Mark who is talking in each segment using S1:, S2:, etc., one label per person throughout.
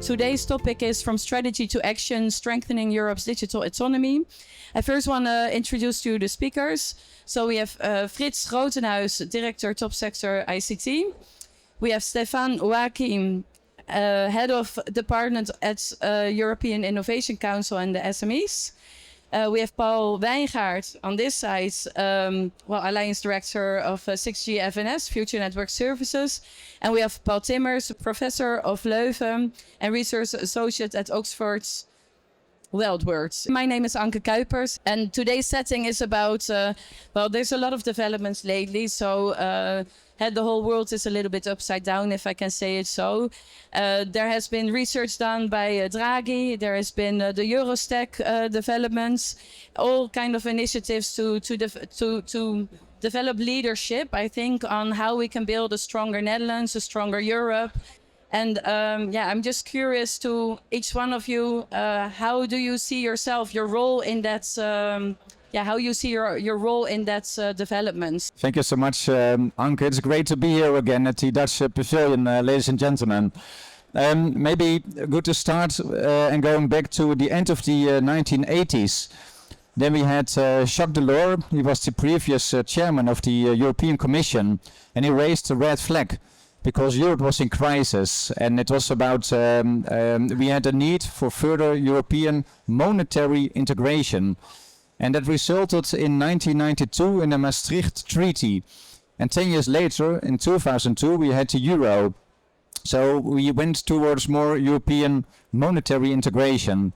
S1: Today's topic is From Strategy to Action, Strengthening Europe's Digital Autonomy. I first want to introduce to you the speakers. So we have Frits Grotenhuis, Director Topsector ICT. We have Stéphane Ouaki, Head of Department at European Innovation Council and the SMEs. We have Wijngaard on this side, Alliance Director of 6G FNS, Future Network Services. And we have Paul Timmers, Professor of Leuven and Research Associate at Oxford's World. My name is Anke Kuipers, and today's setting is about, there's a lot of developments lately, so the whole world is a little bit upside down, if I can say it so. There has been research done by Draghi, there has been the Eurostack developments, all kind of initiatives to develop leadership, I think, on how we can build a stronger Netherlands, a stronger Europe. And I'm just curious to each one of you, how do you see yourself, your role in that, how you see your role in that development?
S2: Thank you so much, Anke. It's great to be here again at the Dutch Pavilion, ladies and gentlemen. Maybe good to start and going back to the end of the 1980s. Then we had Jacques Delors. He was the previous chairman of the European Commission, and he raised the red flag, because Europe was in crisis, and it was about we had a need for further European monetary integration, and that resulted in 1992 in the Maastricht Treaty, and 10 years later, in 2002, we had the euro. So we went towards more European monetary integration.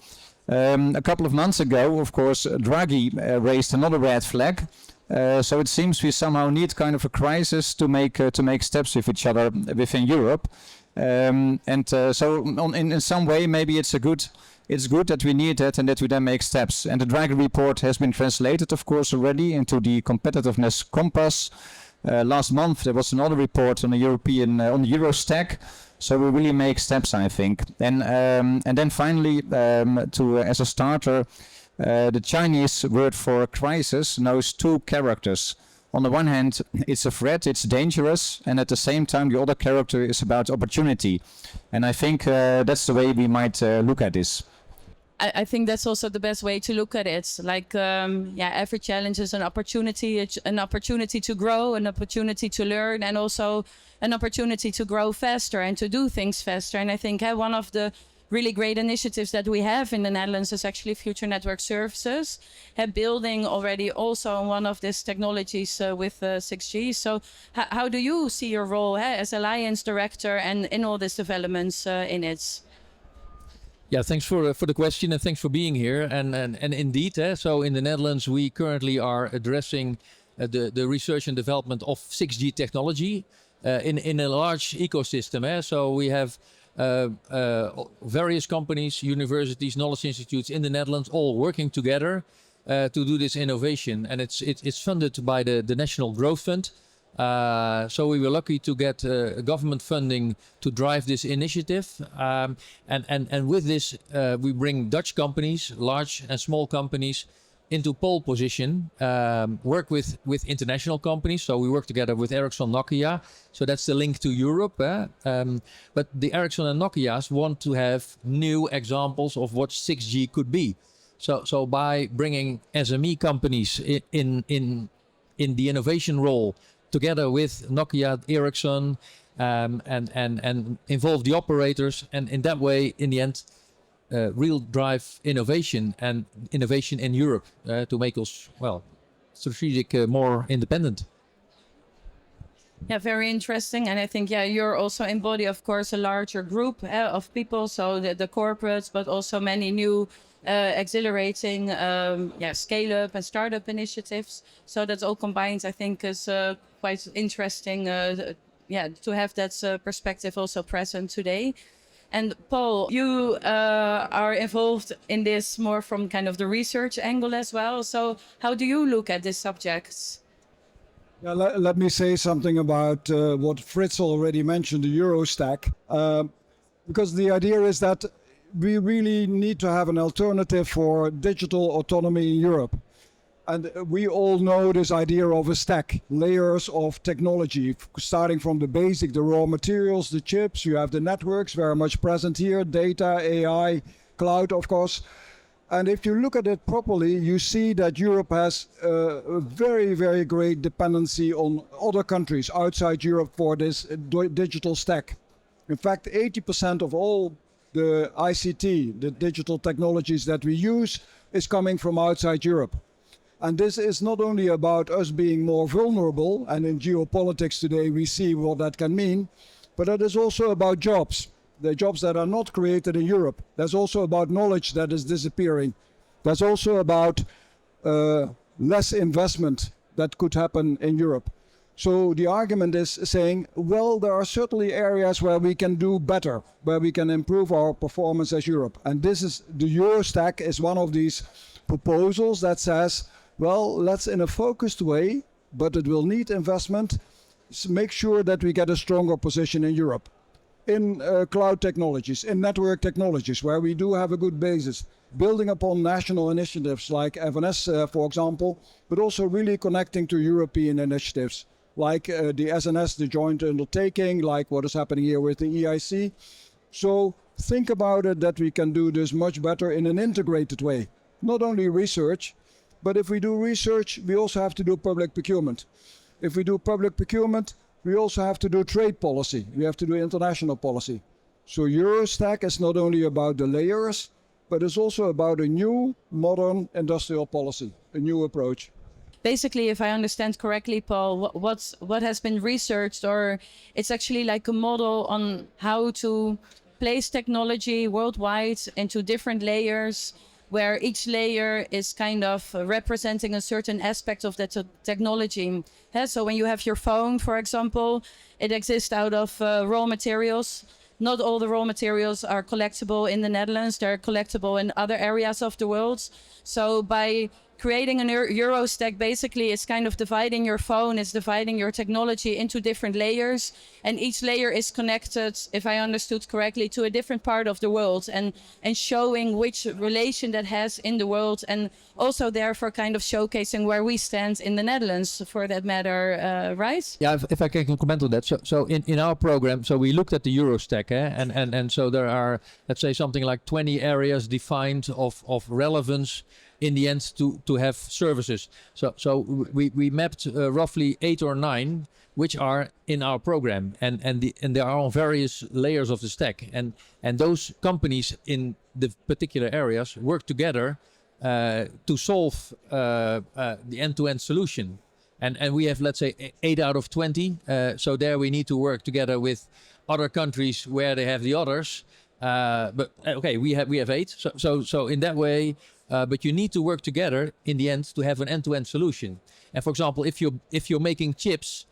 S2: A couple of months ago, of course, Draghi raised another red flag. So it seems we somehow need kind of a crisis to make steps with each other within Europe, in some way maybe it's good that we need that and that we then make steps. And the Draghi report has been translated, of course, already into the competitiveness compass. Last month there was another report on the on the Eurostack. So we really make steps, I think. And then finally, as a starter. The Chinese word for crisis knows two characters. On the one hand, it's a threat, it's dangerous, and at the same time, the other character is about opportunity. And I think that's the way we might look at this.
S1: I think that's also the best way to look at it. Like, every challenge is an opportunity to grow, an opportunity to learn, and also an opportunity to grow faster and to do things faster. And I think one of the really great initiatives that we have in the Netherlands is actually Future Network Services, building already also on one of these technologies with 6G. So how do you see your role as Alliance Director and in all these developments in it?
S3: Yeah, thanks for the question and thanks for being here. And indeed, so in the Netherlands, we currently are addressing the research and development of 6G technology in a large ecosystem. So we have various companies, universities, knowledge institutes in the Netherlands, all working together to do this innovation, and it's funded by the National Growth Fund. So we were lucky to get government funding to drive this initiative, and with this we bring Dutch companies, large and small companies, into pole position, work with international companies. So we work together with Ericsson, Nokia. So that's the link to Europe. But the Ericsson and Nokias want to have new examples of what 6G could be. So by bringing SME companies in the innovation role together with Nokia, Ericsson, and involve the operators, and in that way, in the end, real drive innovation in Europe to make us, strategic, more independent.
S1: Yeah, very interesting. And I think, you're also embody, of course, a larger group of people. So the corporates, but also many new exhilarating scale-up and startup initiatives. So that's all combined, I think, is quite interesting to have that perspective also present today. And Paul, you are involved in this more from kind of the research angle as well. So how do you look at these subjects?
S4: Yeah, let me say something about what Frits already mentioned, the Eurostack. Because the idea is that we really need to have an alternative for digital autonomy in Europe. And we all know this idea of a stack, layers of technology, starting from the basic, the raw materials, the chips, you have the networks very much present here, data, AI, cloud, of course. And if you look at it properly, you see that Europe has a very, very great dependency on other countries outside Europe for this digital stack. In fact, 80% of all the ICT, the digital technologies that we use, is coming from outside Europe. And this is not only about us being more vulnerable, and in geopolitics today we see what that can mean, but it is also about jobs. The jobs that are not created in Europe. There's also about knowledge that is disappearing. There's also about less investment that could happen in Europe. So the argument is saying, well, there are certainly areas where we can do better, where we can improve our performance as Europe. And this is, the Eurostack is one of these proposals that says, well, let's in a focused way, but it will need investment, make sure that we get a stronger position in Europe. In cloud technologies, in network technologies, where we do have a good basis, building upon national initiatives like FNS, for example, but also really connecting to European initiatives, like the SNS, the joint undertaking, like what is happening here with the EIC. So think about it that we can do this much better in an integrated way. Not only research, but if we do research, we also have to do public procurement. If we do public procurement, we also have to do trade policy. We have to do international policy. So Eurostack is not only about the layers, but it's also about a new, modern industrial policy, a new approach.
S1: Basically, if I understand correctly, Paul, what has been researched, or it's actually like a model on how to place technology worldwide into different layers, where each layer is kind of representing a certain aspect of that technology. So when you have your phone, for example, it exists out of raw materials. Not all the raw materials are collectible in the Netherlands. They're collectible in other areas of the world. So by creating an Eurostack, basically it's kind of dividing your phone, it's dividing your technology into different layers, and each layer is connected, if I understood correctly, to a different part of the world, and showing which relation that has in the world, and also therefore kind of showcasing where we stand in the Netherlands for that matter, right?
S3: Yeah, if I can comment on that. So in our program, so we looked at the Eurostack, and so there are, let's say, something like 20 areas defined of relevance in the end to have services. So we mapped roughly 8 or 9 which are in our program, and they are on various layers of the stack, and those companies in the particular areas work together to solve the end-to-end solution. And we have, let's say, 8 out of 20. So there we need to work together with other countries where they have the others. But okay, we have 8. So in that way, but you need to work together in the end to have an end-to-end solution. And for example, if you're making chips,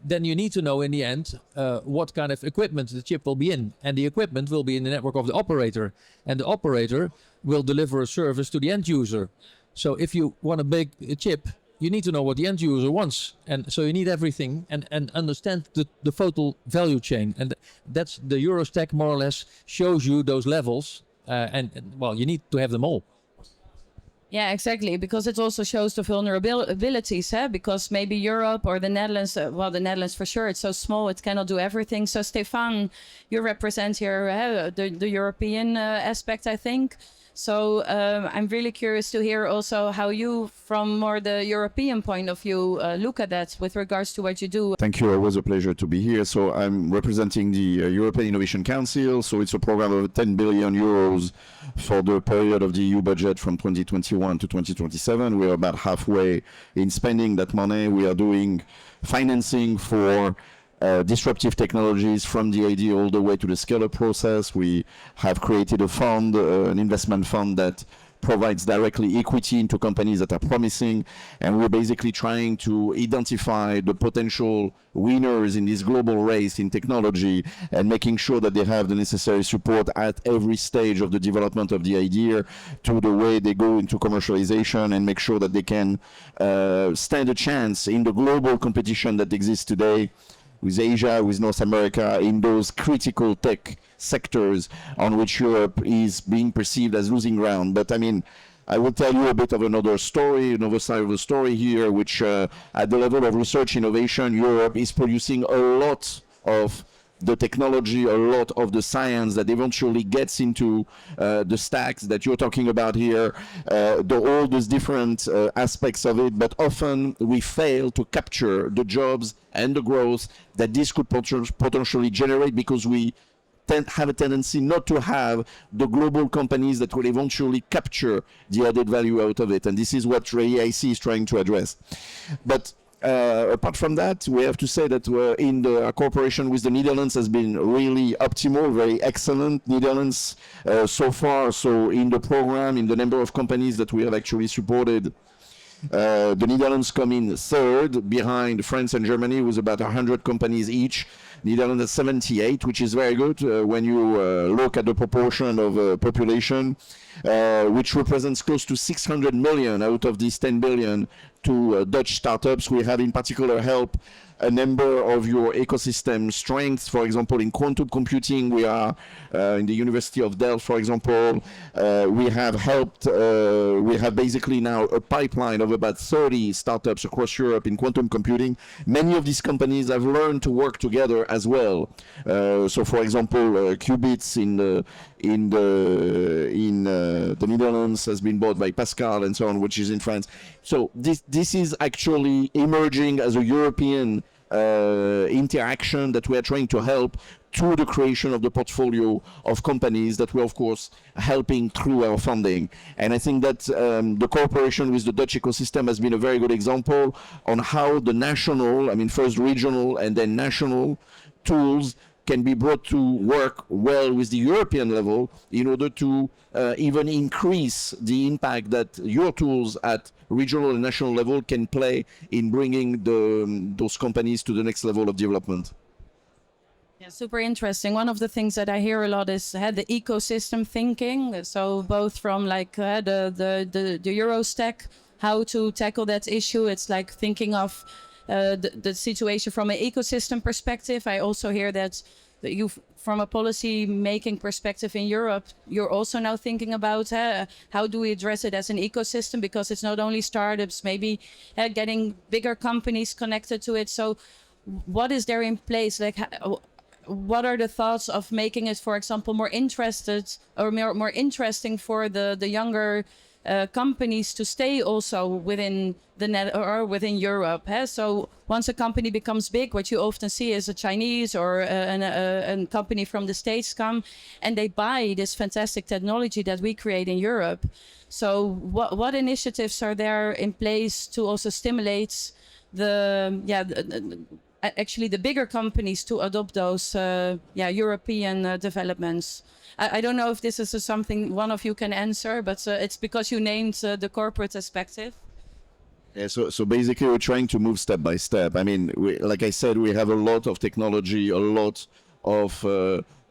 S3: then you need to know in the end what kind of equipment the chip will be in, and the equipment will be in the network of the operator, and the operator will deliver a service to the end user. So if you want to make a chip, you need to know what the end user wants, and so you need everything and understand the total value chain, and that's the Eurostack more or less shows you those levels, and well, you need to have them all.
S1: Yeah, exactly, because it also shows the vulnerabilities, because maybe Europe or the Netherlands, well, the Netherlands for sure, it's so small, it cannot do everything. So Stéphane, you represent here the European aspect, I think. So I'm really curious to hear also how you, from more the European point of view, look at that with regards to what you do.
S5: Thank you. It was a pleasure to be here. So I'm representing the European Innovation Council. So it's a program of 10 billion euros for the period of the EU budget from 2021 to 2027. We're about halfway in spending that money. We are doing financing for disruptive technologies from the idea all the way to the scale-up process. We have created a fund, an investment fund that provides directly equity into companies that are promising, and we're basically trying to identify the potential winners in this global race in technology and making sure that they have the necessary support at every stage of the development of the idea to the way they go into commercialization, and make sure that they can stand a chance in the global competition that exists today with Asia, with North America, in those critical tech sectors on which Europe is being perceived as losing ground. But I mean, I will tell you a bit of another story, another side of the story here, which at the level of research innovation, Europe is producing a lot of the technology, a lot of the science that eventually gets into the stacks that you're talking about here, all these different aspects of it, but often we fail to capture the jobs and the growth that this could potentially generate because we have a tendency not to have the global companies that will eventually capture the added value out of it. And this is what EIC is trying to address. But apart from that, we have to say that in the cooperation with the Netherlands has been really optimal, very excellent. Netherlands so far, so in the program, in the number of companies that we have actually supported, the Netherlands come in third behind France and Germany with about 100 companies each. Netherlands at 78, which is very good when you look at the proportion of population, which represents close to 600 million out of these 10 billion to Dutch startups. We have in particular helped a number of your ecosystem strengths. For example, in quantum computing, we are in the University of Delft, for example, we have helped, we have basically now a pipeline of about 30 startups across Europe in quantum computing. Many of these companies have learned to work together as well. So for example, Qubits in the Netherlands has been bought by Pascal and so on, which is in France. So this is actually emerging as a European interaction that we are trying to help through the creation of the portfolio of companies that we're of course helping through our funding. And I think that the cooperation with the Dutch ecosystem has been a very good example on how the national, I mean first regional and then national tools can be brought to work well with the European level in order to even increase the impact that your tools at regional and national level can play in bringing those companies to the next level of development.
S1: Yeah, super interesting. One of the things that I hear a lot is the ecosystem thinking. So both from like the Eurostack, how to tackle that issue. It's like thinking of the situation from an ecosystem perspective. I also hear that you, from a policy making perspective in Europe, you're also now thinking about how do we address it as an ecosystem, because it's not only startups, maybe getting bigger companies connected to it. So what is there in place? Like, what are the thoughts of making it, for example, more interested or more interesting for the younger companies to stay also within the net or within Europe? So once a company becomes big, what you often see is a Chinese or a company from the States come and they buy this fantastic technology that we create in Europe. So what initiatives are there in place to also stimulate actually the bigger companies to adopt those European developments? I don't know if this is something one of you can answer, but it's because you named the corporate perspective.
S5: Yeah, so basically we're trying to move step by step. I mean, like I said, we have a lot of technology, a lot of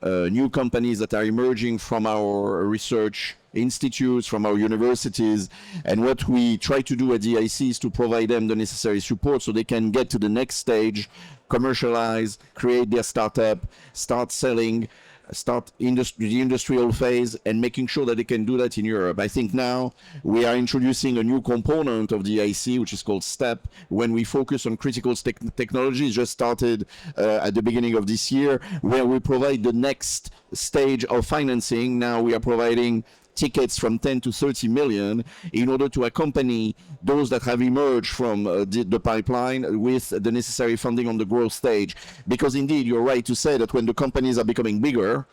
S5: new companies that are emerging from our research institutes, from our universities. And what we try to do at the EIC is to provide them the necessary support so they can get to the next stage, commercialize, create their startup, start selling, start the industrial phase, and making sure that they can do that in Europe. I think now we are introducing a new component of the EIC, which is called STEP, when we focus on critical technologies. Just started at the beginning of this year, where we provide the next stage of financing. Now we are providing tickets from 10 to 30 million in order to accompany those that have emerged from the pipeline with the necessary funding on the growth stage. Because indeed, you're right to say that when the companies are becoming bigger,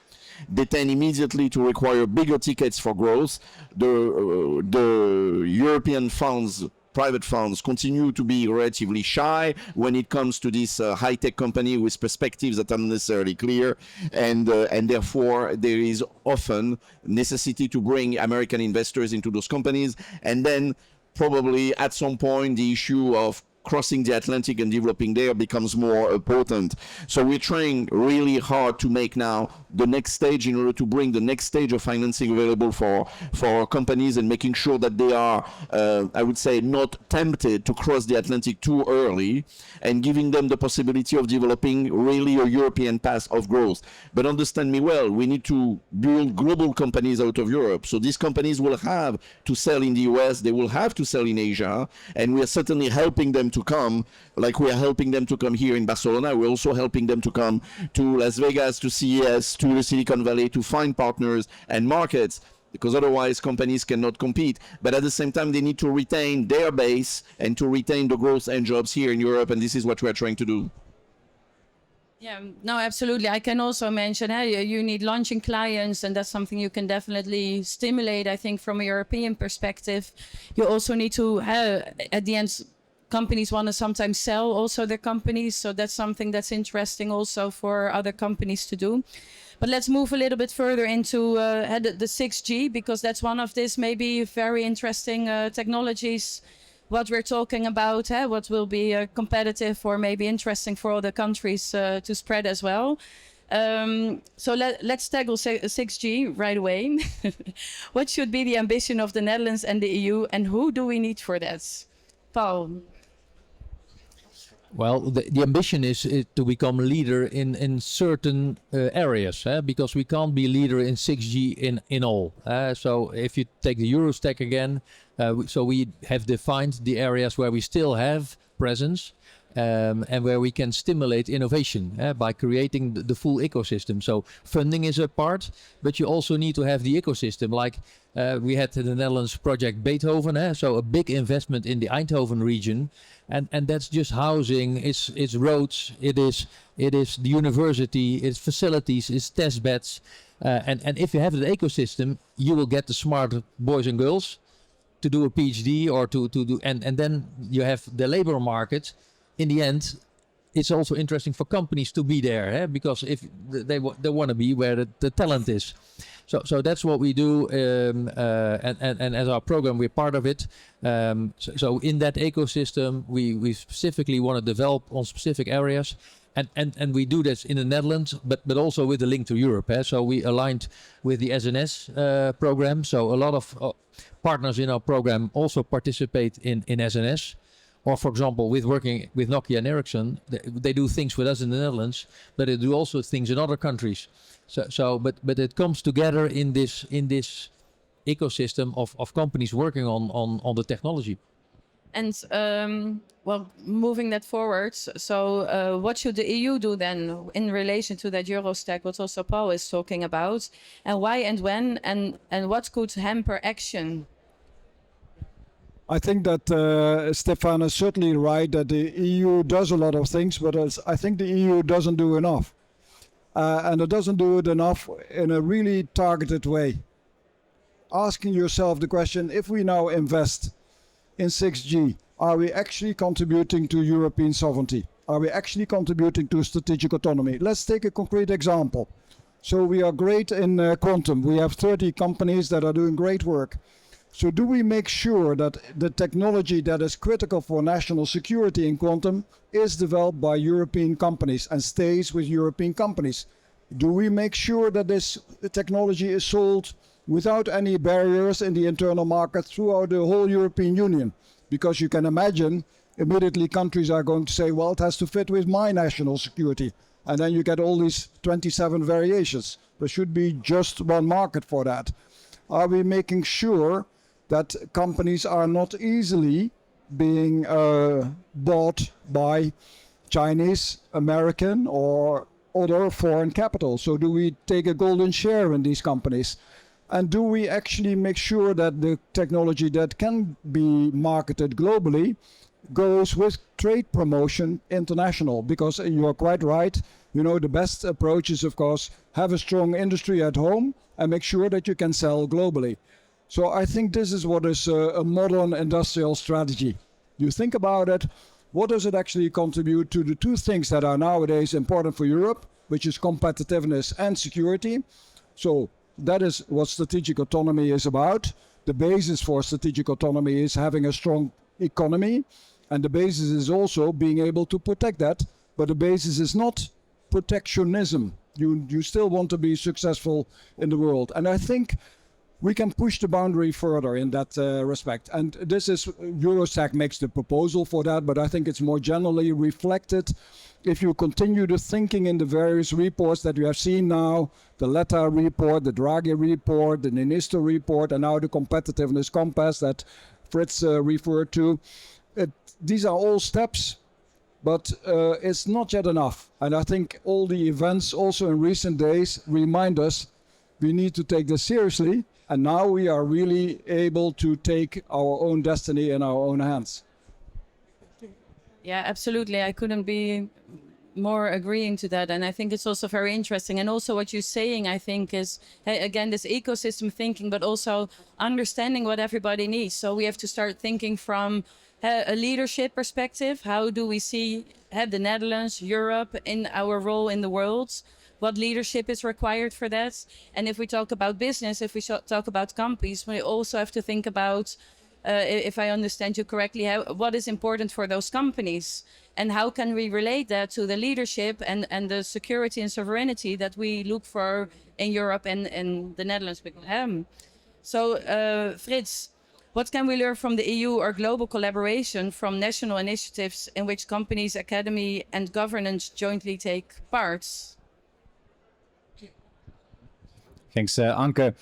S5: they tend immediately to require bigger tickets for growth. The European funds, private funds, continue to be relatively shy when it comes to this high-tech company with perspectives that are not necessarily clear, and therefore there is often necessity to bring American investors into those companies, and then probably at some point the issue of crossing the Atlantic and developing there becomes more potent. So we're trying really hard to make now the next stage in order to bring the next stage of financing available for companies and making sure that they are, I would say, not tempted to cross the Atlantic too early, and giving them the possibility of developing really a European path of growth. But understand me well, we need to build global companies out of Europe. So these companies will have to sell in the US, they will have to sell in Asia, and we are certainly helping them to come, like we are helping them to come here in Barcelona. We're also helping them to come to Las Vegas, to CES, to the Silicon Valley, to find partners and markets, because otherwise companies cannot compete. But at the same time, they need to retain their base and to retain the growth and jobs here in Europe, and this is what we're trying to do.
S1: Yeah, no, absolutely. I can also mention, hey, you need launching clients, and that's something you can definitely stimulate, I think, from a European perspective. You also need to, at the end, companies want to sometimes sell also their companies. So that's something that's interesting also for other companies to do. But let's move a little bit further into the 6G, because that's one of these maybe very interesting technologies. What we're talking about, what will be competitive or maybe interesting for other countries to spread as well. So let's tackle 6G right away. What should be the ambition of the Netherlands and the EU, and who do we need for that? Paul.
S3: Well, the ambition is to become a leader in certain areas, because we can't be leader in 6G in all. So if you take the Eurostack again, so we have defined the areas where we still have presence, and where we can stimulate innovation by creating the full ecosystem. So funding is a part, but you also need to have the ecosystem. Like we had in the Netherlands project Beethoven, so a big investment in the Eindhoven region, and that's just housing, it's roads, it is the university, it's facilities, it's test beds, and if you have the ecosystem, you will get the smart boys and girls to do a PhD or to do, and then you have the labor market. In the end, it's also interesting for companies to be there, because if they want to be where the talent is. So that's what we do, and as our program, we're part of it. So in that ecosystem, we specifically want to develop on specific areas, and we do this in the Netherlands, but also with the link to Europe. So we aligned with the SNS program. So a lot of partners in our program also participate in SNS. Or, for example, with working with Nokia and Ericsson, they do things with us in the Netherlands, but they do also things in other countries. But it comes together in this ecosystem of companies working on the technology.
S1: And well, moving that forward, so what should the EU do then in relation to that Eurostack, what also Paul is talking about, and why and when, and what could hamper action?
S4: I think that Stéphane is certainly right that the EU does a lot of things, but I think the EU doesn't do enough. And it doesn't do it enough in a really targeted way. Asking yourself the question, if we now invest in 6G, are we actually contributing to European sovereignty? Are we actually contributing to strategic autonomy? Let's take a concrete example. So we are great in quantum. We have 30 companies that are doing great work. So do we make sure that the technology that is critical for national security in quantum is developed by European companies and stays with European companies? Do we make sure that this technology is sold without any barriers in the internal market throughout the whole European Union? Because you can imagine immediately countries are going to say, well, it has to fit with my national security. And then you get all these 27 variations. There should be just one market for that. Are we making sure that companies are not easily being bought by Chinese, American, or other foreign capital? So do we take a golden share in these companies? And do we actually make sure that the technology that can be marketed globally goes with trade promotion international? Because you are quite right, you know, the best approach is, of course, have a strong industry at home and make sure that you can sell globally. So I think this is what is a modern industrial strategy. You think about it, what does it actually contribute to the two things that are nowadays important for Europe, which is competitiveness and security? So that is what strategic autonomy is about. The basis for strategic autonomy is having a strong economy And the basis is also being able to protect that, but the basis is not protectionism. You still want to be successful in the world. And I think we can push the boundary further in that respect. And this is, Eurostack makes the proposal for that, but I think it's more generally reflected if you continue the thinking in the various reports that you have seen now, the Letta report, the Draghi report, the Ninisto report, and now the competitiveness compass that Frits referred to. These are all steps, but it's not yet enough. And I think all the events also in recent days remind us we need to take this seriously. And now we are really able to take our own destiny in our own hands.
S1: Yeah, absolutely. I couldn't be more agreeing to that. And I think it's also very interesting. And also what you're saying, I think, is, again, this ecosystem thinking, but also understanding what everybody needs. So we have to start thinking from a leadership perspective. How do we see the Netherlands, Europe in our role in the world? What leadership is required for that? And if we talk about business, if we talk about companies, we also have to think about, if I understand you correctly, what is important for those companies? And how can we relate that to the leadership and the security and sovereignty that we look for in Europe and the Netherlands? So, Frits, what can we learn from the EU or global collaboration from national initiatives in which companies, academy and governance jointly take part?
S2: Thanks, Anke.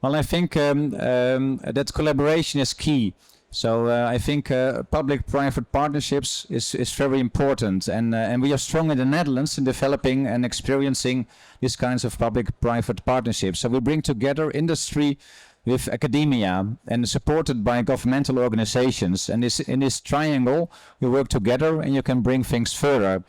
S2: Well, I think that collaboration is key. So I think public-private partnerships is very important, and we are strong in the Netherlands in developing and experiencing these kinds of public-private partnerships. So we bring together industry with academia and supported by governmental organizations. And in this triangle, we work together, and you can bring things further.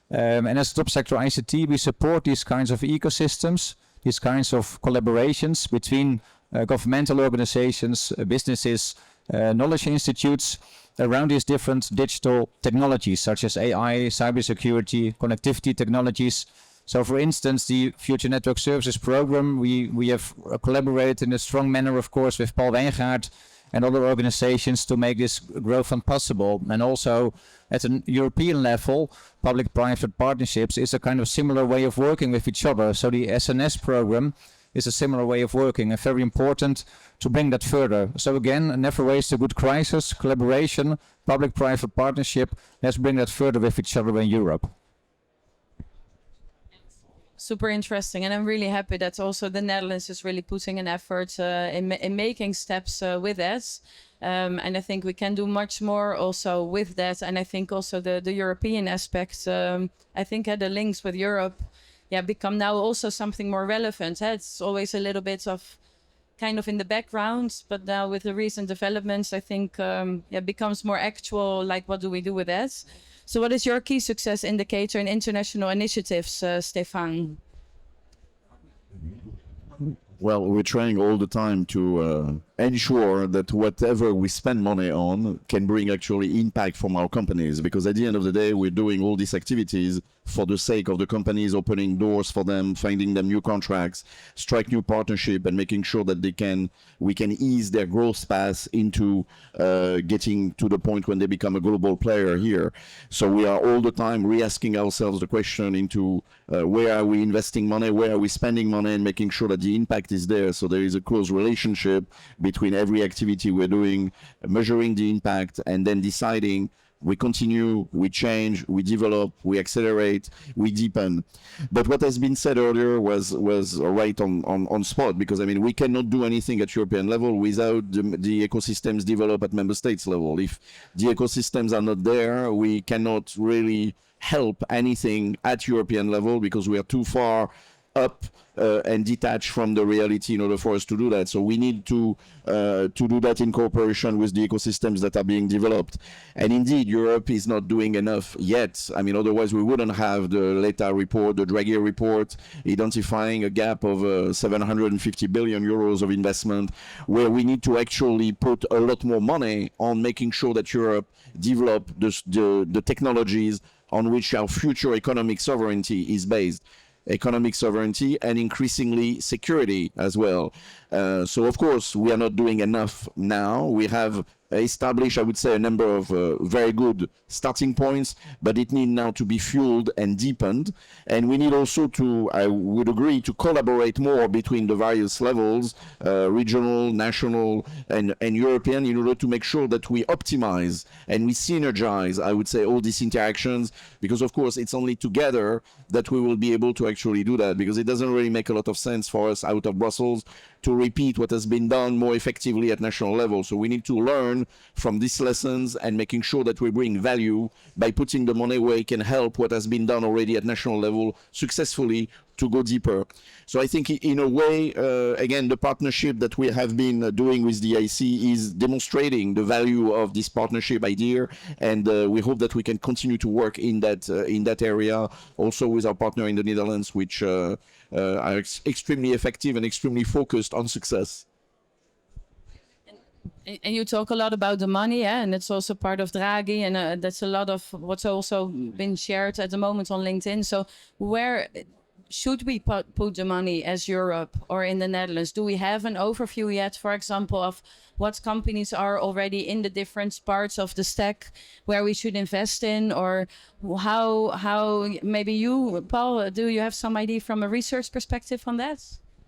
S2: And as Topsector ICT, we support these kinds of ecosystems, these kinds of collaborations between governmental organizations, businesses, knowledge institutes around these different digital technologies such as AI, cybersecurity, connectivity technologies. So for instance, the Future Network Services Program, we have collaborated in a strong manner, of course, with Wijngaard and other organizations to make this growth possible. And also at a European level, public-private partnerships is a kind of similar way of working with each other. So the SNS program is a similar way of working, and very important to bring that further. So again, never waste a good crisis, collaboration, public-private partnership. Let's bring that further with each other in Europe.
S1: Super interesting, and I'm really happy that also the Netherlands is really putting an effort in making steps with that. And I think we can do much more also with that. And I think also the European aspect, I think the links with Europe, become now also something more relevant. It's always a little bit of kind of in the background, but now with the recent developments, I think it becomes more actual, like what do we do with that? So what is your key success indicator in international initiatives, Stéphane?
S5: Well, we're trying all the time to ensure that whatever we spend money on can bring actually impact from our companies, because at the end of the day, we're doing all these activities for the sake of the companies, opening doors for them, finding them new contracts, strike new partnership, and making sure that we can ease their growth path into getting to the point when they become a global player here. So we are all the time re-asking ourselves the question into where are we investing money, where are we spending money, and making sure that the impact is there. So there is a close relationship between every activity we're doing, measuring the impact, and then deciding we continue, we change, we develop, we accelerate, we deepen. But what has been said earlier was right on spot, because I mean, we cannot do anything at European level without the ecosystems developed at member states level. If the ecosystems are not there, we cannot really help anything at European level, because we are too far up and detached from the reality in order for us to do that. So we need to do that in cooperation with the ecosystems that are being developed. And indeed, Europe is not doing enough yet. I mean, otherwise we wouldn't have the Letta report, the Draghi report, identifying a gap of 750 billion euros of investment, where we need to actually put a lot more money on making sure that Europe develop the technologies on which our future economic sovereignty is based. Economic sovereignty and increasingly security as well. So of course we are not doing enough now. We have established, I would say, a number of very good starting points, but it needs now to be fueled and deepened. And we need also to, I would agree, to collaborate more between the various levels, regional, national, and European, in order to make sure that we optimize and we synergize, I would say, all these interactions, because of course it's only together that we will be able to actually do that, because it doesn't really make a lot of sense for us out of Brussels to repeat what has been done more effectively at national level. So we need to learn from these lessons and making sure that we bring value by putting the money where it can help what has been done already at national level successfully to go deeper. So I think in a way, again, the partnership that we have been doing with the IC is demonstrating the value of this partnership idea, and we hope that we can continue to work in that area, also with our partner in the Netherlands, which are extremely effective and extremely focused on success.
S1: And you talk a lot about the money, and it's also part of Draghi, and that's a lot of what's also been shared at the moment on LinkedIn. So where should we put the money as Europe or in the Netherlands? Do we have an overview yet, for example, of what companies are already in the different parts of the stack where we should invest in? Or how maybe you, Paul, do you have some idea from a research perspective on that?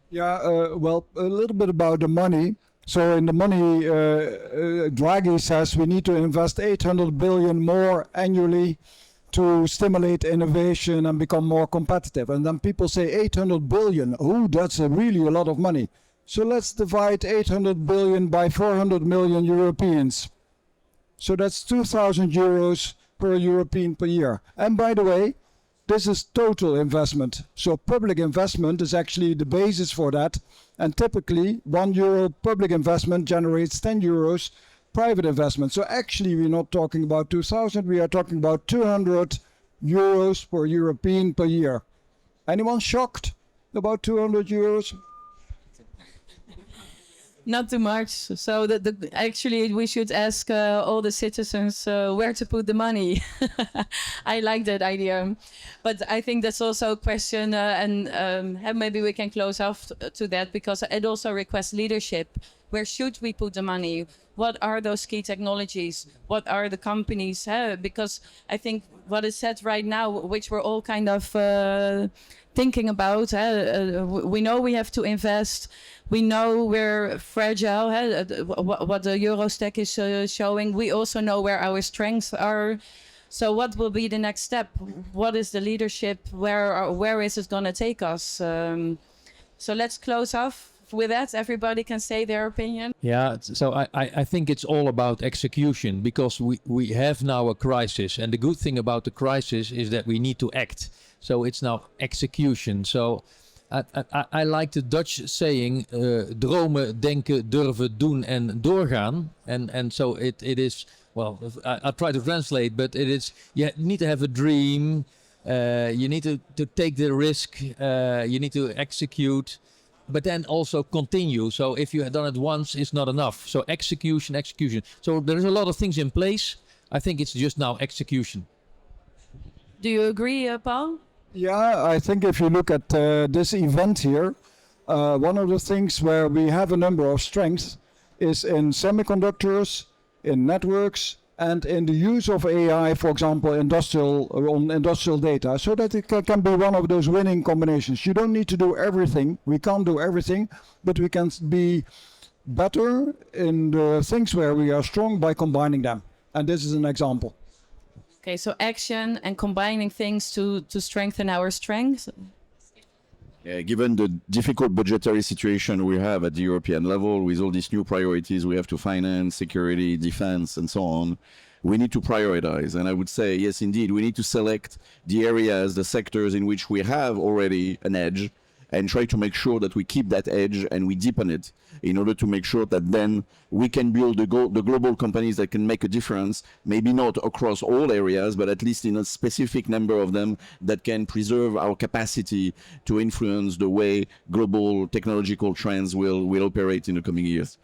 S4: Yeah, well, a little bit about the money. So in the money, Draghi says we need to invest 800 billion more annually to stimulate innovation and become more competitive. And then people say 800 billion, oh, that's really a lot of money. So let's divide 800 billion by 400 million Europeans. So that's 2,000 euros per European per year. And by the way, this is total investment. So public investment is actually the basis for that. And typically, €1 public investment generates 10 euros private investment. So actually, we're not talking about 2,000, we are talking about 200 euros per European per year. Anyone shocked about 200 euros?
S1: Not too much. So actually, we should ask all the citizens where to put the money. I like that idea. But I think that's also a question, and maybe we can close off to that, because it also requests leadership. Where should we put the money? What are those key technologies? What are the companies? Because I think what is said right now, which we're all kind of thinking about, we know we have to invest. We know we're fragile, what the Eurostack is showing. We also know where our strengths are. So what will be the next step? What is the leadership? Where is it going to take us? So let's close off with that. Everybody can say their opinion.
S3: Yeah, so I think it's all about execution, because we have now a crisis. And the good thing about the crisis is that we need to act. So it's now execution. So I like the Dutch saying, dromen, denken, durven, doen en doorgaan. And so it is, well, I'll try to translate, but it is, you need to have a dream, you need to take the risk, you need to execute, but then also continue. So if you have done it once, it's not enough. So execution. So there's a lot of things in place. I think it's just now execution.
S1: Do you agree, Paul?
S4: Yeah, I think if you look at this event here, one of the things where we have a number of strengths is in semiconductors, in networks, and in the use of AI, for example, industrial data, so that it can be one of those winning combinations. You don't need to do everything. We can't do everything, but we can be better in the things where we are strong by combining them. And this is an example.
S1: Okay, so action and combining things to strengthen our strengths.
S5: Yeah, given the difficult budgetary situation we have at the European level, with all these new priorities we have to finance, security, defense, and so on, we need to prioritize. And I would say, yes, indeed, we need to select the areas, the sectors in which we have already an edge, and try to make sure that we keep that edge and we deepen it, in order to make sure that then we can build the global companies that can make a difference, maybe not across all areas, but at least in a specific number of them that can preserve our capacity to influence the way global technological trends will operate in the coming years.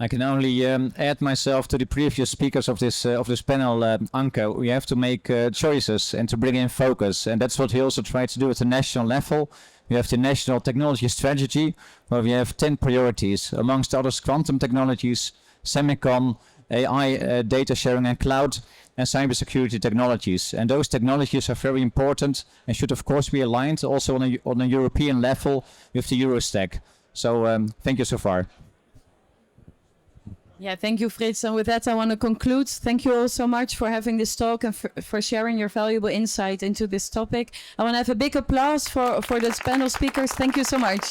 S2: I can only add myself to the previous speakers of this panel, Anke. We have to make choices and to bring in focus, and that's what we also try to do at the national level. We have the National Technology Strategy, where we have 10 priorities, amongst others quantum technologies, semicon, AI, data sharing and cloud, and cybersecurity technologies. And those technologies are very important and should of course be aligned also on a European level with the Eurostack. So thank you so far.
S1: Yeah, thank you, Frits. And with that, I want to conclude. Thank you all so much for having this talk and for sharing your valuable insight into this topic. I want to have a big applause for those panel speakers. Thank you so much.